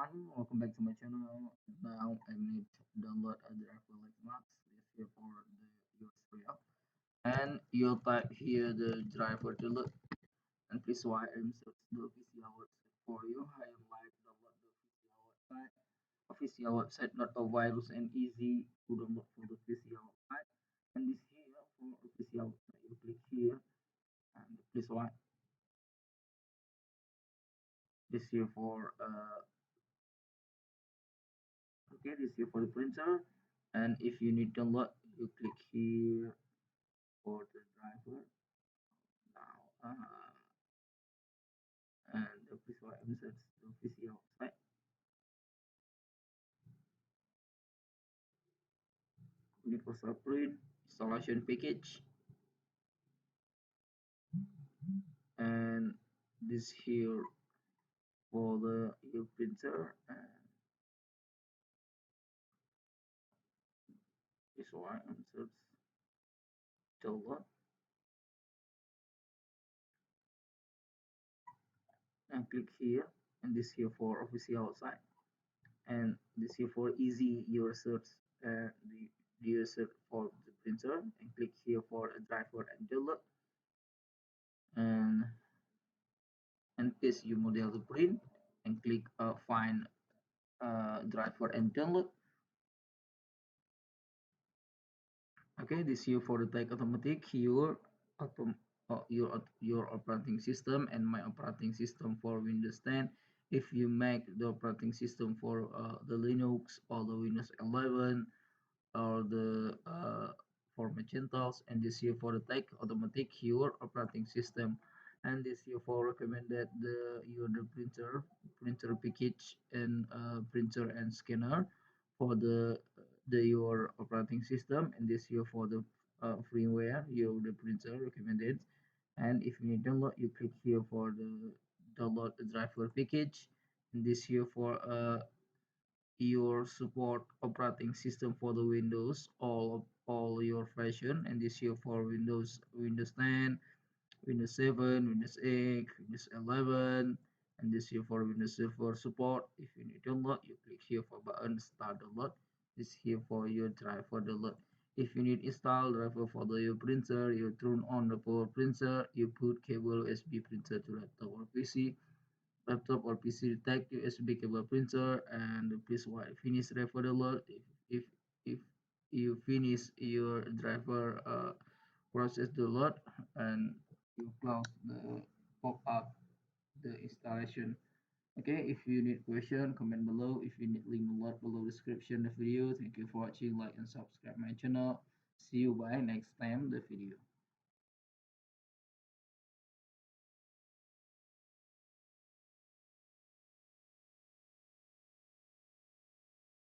everyone, welcome back to my channel. Now I need to download a driver Lexmark. This here for the USB app, and you'll type here the driver to look. And please why I'm search the official website for you. I am like download the official website. Official website not a virus and easy to download for the official website. And this here for official website. You click here and please why this here for okay, this here for the printer. And if you need download, you click here for the driver now. And the visual insert the official site. Universal print installation package, and this here for the your printer, and this one insert download, and click here, and this here for official site, and this here for easy your search, the user for the printer, and click here for a driver and download, and paste your model to print, and click find driver and download. Okay, this here for the take automatic your your operating system and my operating system for Windows 10. If you make the operating system for the Linux or the Windows 11 or the for Macintosh, and this here for the take automatic your operating system, and this here for recommended the printer package and printer and scanner for the your operating system, and this here for the firmware your the printer recommended. And if you need download, you click here for the download the driver package, and this here for your support operating system for the Windows all your version, and this here for Windows 10, Windows 7, Windows 8, Windows 11, and this here for Windows Server support. If you need download, you click here for button start download. This here for your driver download. If you need install driver for your printer, you turn on the power printer, you put cable USB printer to laptop or PC or PC detect USB cable printer, and please while finish driver download. If you finish your driver process download, and you close the pop-up the installation. Okay, if you need question, comment below. If you need link below description the video. Thank you for watching, like and subscribe my channel. See you by next time the video.